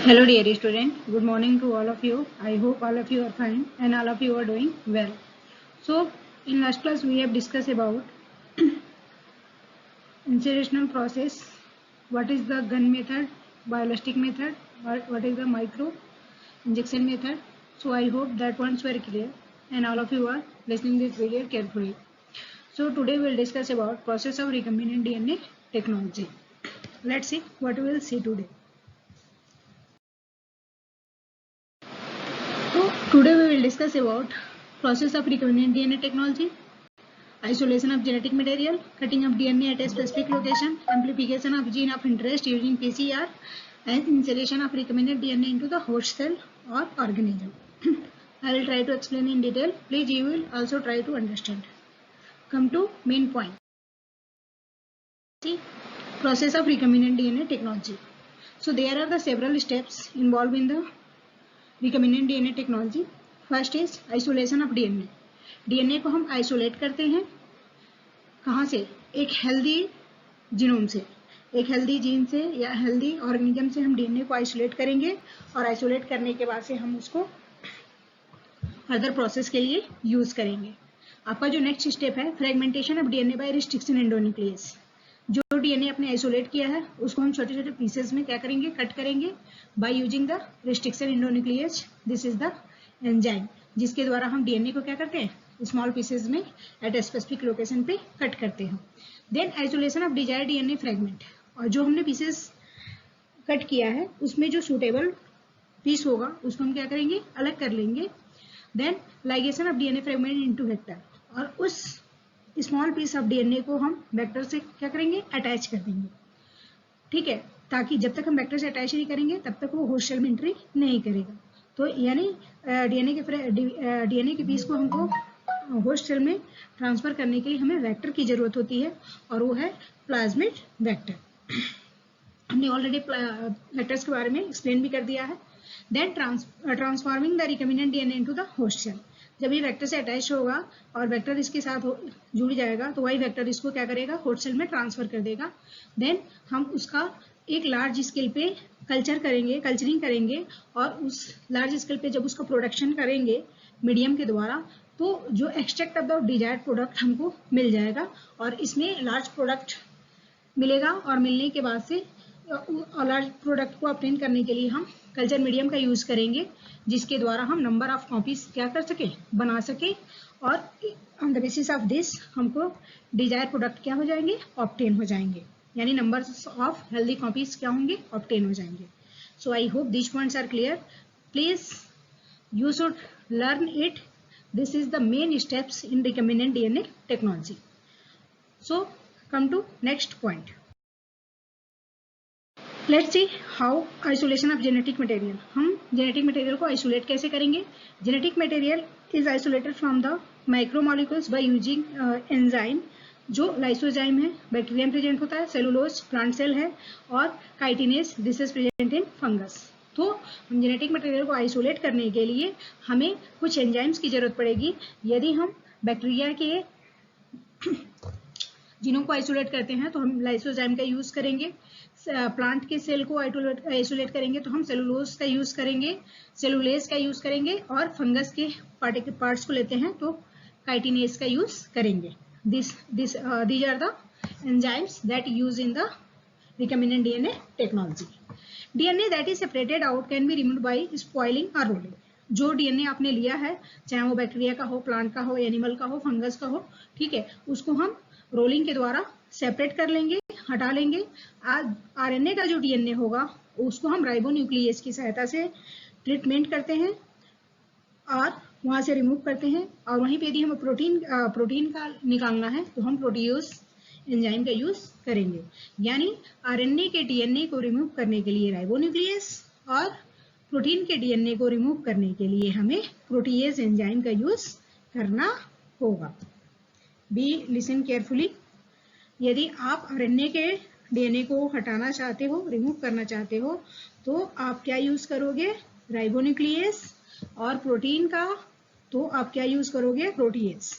Hello dear student, good morning to all of you. I hope all of you are fine and all of you are doing well. So in last class we have discussed about insertional process, what is the gun method, bioelastic method, what is the micro injection method. So I hope that points were clear and all of you are listening this video carefully. So today we will discuss about process of recombinant DNA technology. Let's see what we will see today. So today we will discuss about process of recombinant DNA technology, isolation of genetic material, cutting of DNA at a specific location, amplification of gene of interest using PCR, and insertion of recombinant DNA into the host cell or organism. I will try to explain in detail. Please you will also try to understand. Come to main point. See, process of recombinant DNA technology. So there are the several steps involved in the recombinant DNA technology. First is isolation of DNA. DNA को हम isolate करते हैं कहाँ से? एक healthy genome से, एक healthy gene से या हेल्दी ऑर्गेनिज्म से हम डीएनए को आइसोलेट करेंगे और आइसोलेट करने के बाद से हम उसको फर्दर प्रोसेस के लिए यूज करेंगे. आपका जो नेक्स्ट स्टेप है fragmentation of DNA by restriction endonuclease. जो डीएनए आपने आइसोलेट किया है उसको हम छोटे छोटे पीसेस में क्या करेंगे? कट करेंगे by using the restriction endonuclease. This is the enzyme जिसके द्वारा हम डीएनए को क्या करते हैं? स्मॉल पीसेस में एट ए स्पेसिफिक लोकेशन पे कट करते हैं. Then isolation of desired DNA fragment. और जो हमने पीसेस कट किया है उसमें जो सूटेबल पीस होगा उसको हम क्या करेंगे? अलग कर लेंगे. Then ligation of DNA fragment into vector. और उस स्मॉल पीस ऑफ डीएनए को हम वेक्टर से क्या करेंगे? अटैच कर देंगे. ठीक है, ताकि जब तक हम वेक्टर से अटैच नहीं करेंगे तब तक वो होस्ट सेल में एंट्री नहीं करेगा. तो यानी डीएनए के पीस को हमको होस्ट सेल में ट्रांसफर करने के लिए हमें वेक्टर की जरूरत होती है और वो है प्लाज्मिड वेक्टर. हमने ऑलरेडी वेक्टर्स के बारे में एक्सप्लेन भी कर दिया है. Then transforming the recombinant DNA into the host cell. जब ये वेक्टर से अटैच होगा और वेक्टर इसके साथ जुड़ जाएगा तो वही वेक्टर इसको क्या करेगा? होस्ट सेल में ट्रांसफर कर देगा. देन हम उसका एक लार्ज स्केल पे कल्चरिंग करेंगे और उस लार्ज स्केल पे जब उसका प्रोडक्शन करेंगे मीडियम के द्वारा तो जो extract of the desired product हमको मिल जाएगा. और इसमें लार्ज प्रोडक्ट मिलेगा और मिलने के बाद से लार्ज प्रोडक्ट को ऑब्टेन करने के लिए हम कल्चर मीडियम का यूज करेंगे जिसके द्वारा हम नंबर ऑफ कॉपीज क्या कर सके? बना सके. और on the basis of this हमको डिजायर्ड प्रोडक्ट क्या हो जाएंगे? ऑब्टेन हो जाएंगे. यानी नंबर्स ऑफ हेल्दी कॉपीज क्या होंगे? ऑब्टेन हो जाएंगे. So I hope this points are clear. Please you should learn it. This is the main steps in recombinant DNA technology. So come to next point. Let's see how isolation of genetic material. हम genetic material को isolate कैसे करेंगे? Genetic material is isolated from the micromolecules by using enzyme. जो lysozyme है bacteria में present होता है, cellulose plant cell है और chitinase this is present in fungus. तो हम जेनेटिक मटेरियल को आइसोलेट करने के लिए हमें कुछ एंजाइम्स की जरूरत पड़ेगी. यदि हम बैक्टीरिया के जीनों को आइसोलेट करते हैं तो हम लाइसोजाइम का यूज करेंगे. प्लांट के सेल को आइसोलेट करेंगे तो हम सेलुलोज का यूज करेंगे, सेलुलेज का यूज करेंगे. और फंगस के पार्ट्स को लेते हैं तो काइटिनेज का यूज करेंगे. These are the enzymes that use in the recombinant DNA technology. DNA that is separated out can be removed by spoiling or rolling. जो डीएनए आपने लिया है चाहे वो बैक्टीरिया का हो, प्लांट का हो, एनिमल का हो, फंगस का हो, ठीक है, उसको हम रोलिंग के द्वारा सेपरेट कर लेंगे, हटा लेंगे. आरएनए का जो डीएनए होगा उसको हम राइबोन्यूक्लियस की सहायता से ट्रीटमेंट करते हैं और वहां से रिमूव करते हैं. और वहीं पे यदि हमें प्रोटीन का निकालना है तो हम प्रोटियोज एंजाइम का यूज करेंगे. यानी आरएनए के डीएनए को रिमूव करने के लिए राइबोन्यूक्लियस और प्रोटीन के डीएनए को रिमूव करने के लिए हमें प्रोटीएज एंजाइम का यूज करना होगा. B listen carefully. यदि आप आरएनए के डीएनए को हटाना चाहते हो, रिमूव करना चाहते हो तो आप क्या यूज करोगे? राइबोन्यूक्लियस. और प्रोटीन का तो आप क्या यूज करोगे? प्रोटीएज.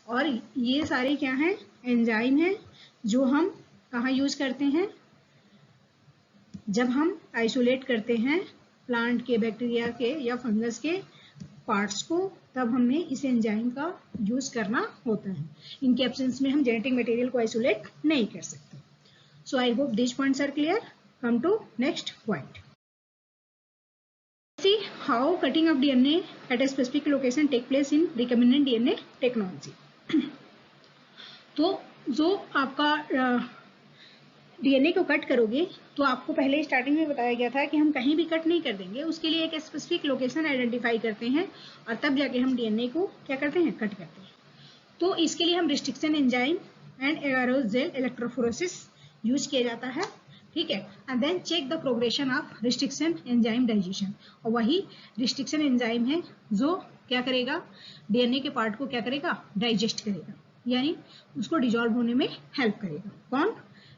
और ये सारे क्या हैं? एंजाइम हैं जो हम कहाँ यूज करते हैं? जब हम आइसोलेट करते हैं प्लांट के, बैक्टीरिया के या फंगस के पार्ट्स को, तब हमें इस एंजाइम का यूज करना होता है। इनके एब्सेंस में हम जेनेटिक मटेरियल को आइसोलेट नहीं कर सकते। So I hope this points are clear. Come to next point. See how cutting of DNA at a specific location take place in recombinant DNA technology. तो जो आपका डीएनए को कट करोगे तो आपको पहले स्टार्टिंग में बताया गया था कि हम कहीं भी कट नहीं कर देंगे, उसके लिए एक स्पेसिफिक लोकेशन आइडेंटिफाई करते हैं और तब जाके हम डीएनए को क्या करते हैं, कट करते हैं। तो इसके लिए हम restriction enzyme and agarose gel electrophoresis use किया जाता है, ठीक है। And then check the progression of restriction enzyme digestion, और वही रिस्ट्रिक्शन एंजाइम है जो क्या करेगा, डीएनए के पार्ट को क्या करेगा, डाइजेस्ट करेगा, यानी उसको डिजॉल्व होने में हेल्प करेगा। कौन,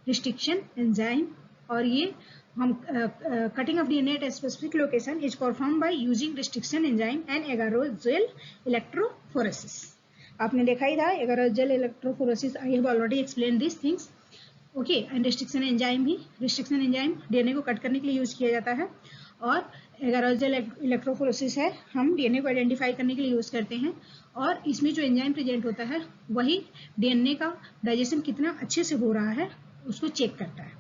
रिस्ट्रिक्शन एंजाइम। और ये हम cutting of DNA at a specific location is perform by using restriction enzyme and agarose gel electrophoresis. आपने देखा ही था agarose gel electrophoresis, I have already explain this things, okay. And restriction enzyme भी, रिस्ट्रिक्शन एंजाइम डीएनए को cut करने के लिए use किया जाता है, और एगारोजेल इलेक्ट्रोफोरेसिस है हम डीएनए को आइडेंटिफाई करने के लिए यूज करते हैं। और इसमें जो एंजाइम प्रेजेंट होता है वही डीएनए का डाइजेशन कितना अच्छे से हो रहा है उसको चेक करता है।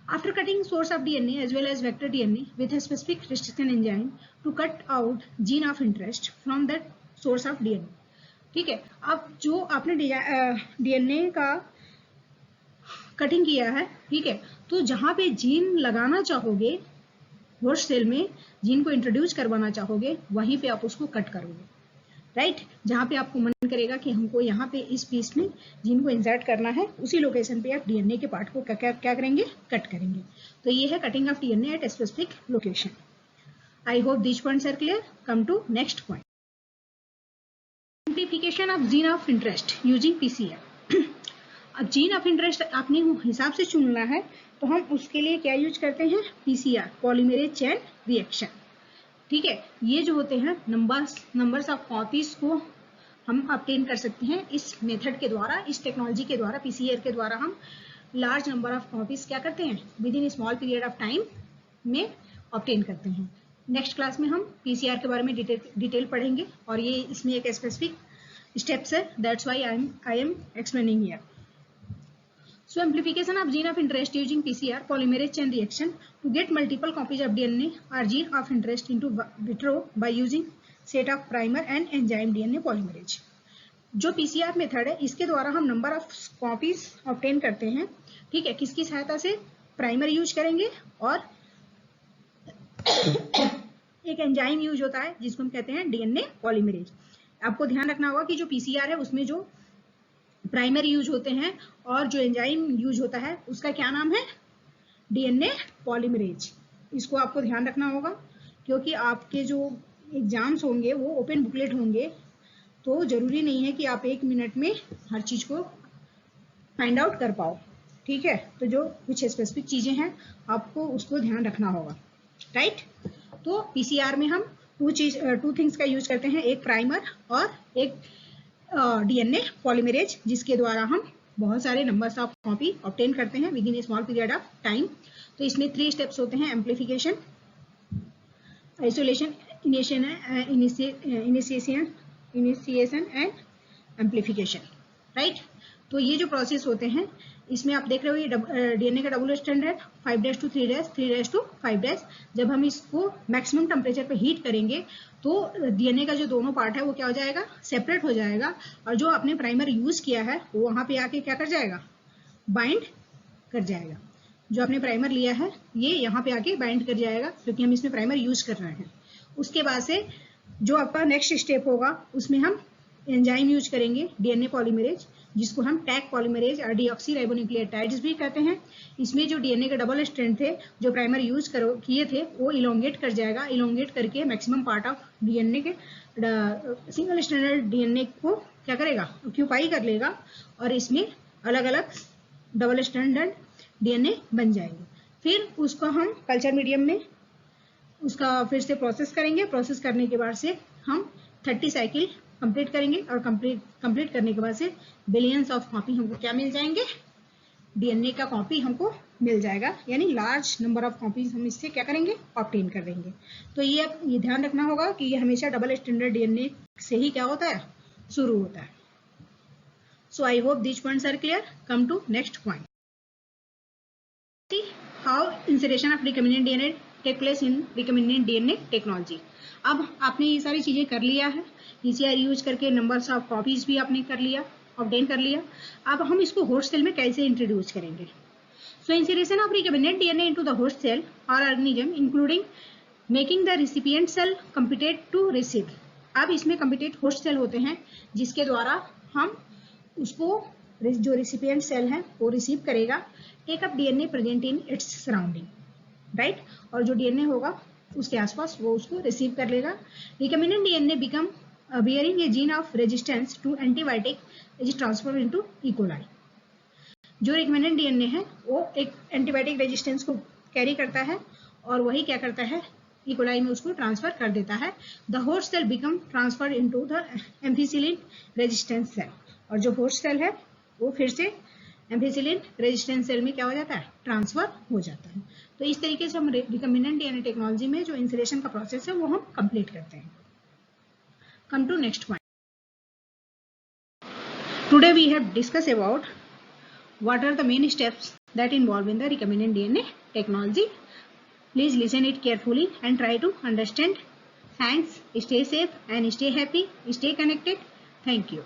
After cutting source of DNA as well as vector DNA with a specific restriction enzyme to cut out gene of interest from that source of DNA, ठीक है। अब जो आपने डीएनए का कटिंग किया है, ठीक है, तो जहां पे जीन लगाना चाहोगे, होस्ट सेल में जीन को इंट्रोड्यूस करवाना चाहोगे, वहीं पे आप उसको कट करोगे, राइट। जहां पे आपको मन करेगा कि हमको यहाँ पे इस पीस में जीन को इंसर्ट करना है, उसी लोकेशन पे आप डीएनए के पार्ट को क्या करेंगे, कट करेंगे। तो ये है cutting of DNA at a specific location. I hope this points are clear. Come to next point, simplification of gene of interest using PCR. अब जीन ऑफ इंटरेस्ट आपने हिसाब से चुनना है, तो हम उसके लिए क्या यूज करते हैं, पीसीआर, पॉलीमरेज चेन रिएक्शन, ठीक है। ये जो होते हैं नंबर्स ऑफ कॉपीज को हम ऑब्टेन कर सकते हैं इस मेथड के द्वारा, इस टेक्नोलॉजी के द्वारा, पीसीआर के द्वारा हम लार्ज नंबर ऑफ कॉपीज क्या करते हैं, with in small period of time में ऑब्टेन करते हैं। नेक्स्ट क्लास में हम पीसीआर के बारे में डिटेल पढ़ेंगे, और ये इसमें एक स्पेसिफिक स्टेप्स है, that's why I am explaining here. So amplification of gene of interest using PCR polymerase chain reaction to get multiple copies of DNA or gene of interest into vitro by using set of primer and enzyme DNA polymerase। जो PCR method है, इसके द्वारा हम number of copies obtain करते हैं, ठीक है। किसकी सहायता से, प्राइमर यूज करेंगे और एक एंजाइम यूज होता है जिसको हम कहते हैं डीएनए पॉलीमरेज। आपको ध्यान रखना होगा कि जो पीसीआर है उसमें जो प्राइमर यूज होते हैं और जो एंजाइम यूज होता है उसका क्या नाम है, डीएनए पॉलीमरेज। इसको आपको ध्यान रखना होगा, क्योंकि आपके जो एग्जाम्स होंगे वो ओपन बुकलेट होंगे, तो जरूरी नहीं है कि आप 1 मिनट में हर चीज को फाइंड आउट कर पाओ, ठीक है। तो जो कुछ स्पेसिफिक चीजें हैं आपको उसको ध्यान रखना होगा, राइट। तो पीसीआर में हम टू थिंग्स का यूज करते हैं, एक प्राइमर और एक डीएनए पॉलीमरेज, जिसके द्वारा हम बहुत सारे नंबर्स ऑफ कॉपी ऑब्टेन करते हैं with in A small period of time. तो इसमें 3 स्टेप्स होते हैं, amplification, isolation, initiation and amplification, right. तो ये जो प्रोसेस होते हैं, इसमें आप देख रहे हो ये डीएनए का डबल स्टैंडर्ड 5' to 3' to 5'। जब हम इसको मैक्सिमम टेम्परेचर पे हीट करेंगे तो डीएनए का जो दोनों पार्ट है वो क्या हो जाएगा, सेपरेट हो जाएगा, और जो आपने प्राइमर यूज किया है वो वहां पे आके क्या कर जाएगा, बाइंड कर जाएगा। जो आपने प्राइमर लिया है ये यहाँ पे आके बाइंड कर जाएगा, क्योंकि हम इसमें प्राइमर यूज कर रहे हैं। उसके बाद से जो आपका नेक्स्ट स्टेप होगा उसमें हम एंजाइम यूज करेंगे, डीएनए पॉलीमरेज, जिसको हम टैग पॉलीमरेज और डीऑक्सी राइबोन्यूक्लियोटाइड्स भी कहते हैं। इसमें जो डीएनए के डबल स्ट्रैंड थे जो प्राइमर यूज किए थे वो इलोंगेट कर जाएगा, इलोंगेट करके मैक्सिमम पार्ट ऑफ डीएनए के सिंगल स्ट्रैंडेड डीएनए को क्या करेगा, ऑक्यूपाई कर लेगा, और इसमें अलग अलग डबल स्ट्रैंडेड डीएनए बन जाएंगे। फिर उसको हम कल्चर मीडियम में उसका फिर से प्रोसेस करेंगे। प्रोसेस करने के बाद से हम 30 साइकिल कंप्लीट करेंगे, और कंप्लीट करने के बाद से बिलियंस ऑफ कॉपी हमको क्या मिल जाएंगे, डीएनए का कॉपी हमको मिल जाएगा, यानी लार्ज नंबर ऑफ कॉपीज हम इससे क्या करेंगे, ऑब्टेन कर देंगे। तो ये ध्यान रखना होगा कि ये हमेशा डबल स्टैंडर्ड डीएनए से ही क्या होता है, शुरू होता है। So I hope these points are clear. Come to next point, how insertion of recombinant DNA take place in recombinant DNA technology. अब आपने ये सारी चीजें कर लिया है, पीसीआर यूज करके नंबर्स ऑफ कॉपीज भी आपने कर लिया, ऑब्टेन कर लिया। अब हम इसको होस्ट सेल में कैसे इंट्रोड्यूस करेंगे। So insertion of recombinant DNA into the host cell or organism including making the recipient cell competent to receive। अब इसमें competent host cell होते हैं जिसके द्वारा हम उसको जो recipient cell है वो receive करेगा, take up DNA present in its surrounding, right? और जो DNA होगा उसके आसपास वो उसको receive कर लेगा। Recombinant DNA become bearing a gene of resistance to antibiotic is transferred into E. coli। जो रिकमेंडेंट डीएनए है वो एक एंटीबायोटिक रेजिस्टेंस को कैरी करता है और वही क्या करता है, ई कोलाई में उसको ट्रांसफर कर देता है। The host cell become transferred into the ampicillin resistance cell, और जो होस्ट सेल है वो फिर से एम्फिसिलिन रेजिस्टेंस सेल में क्या हो जाता है, ट्रांसफर हो जाता है। तो इस तरीके से हम रिकमेंडेंट डीएनए टेक्नोलॉजी में जो इंसलेशन का प्रोसेस है वो हम कंप्लीट करते हैं। Come to next point, today we have discuss about what are the main steps that involve in the recombinant DNA technology. Please listen it carefully and try to understand. Thanks. Stay safe and stay happy. Stay connected. Thank you.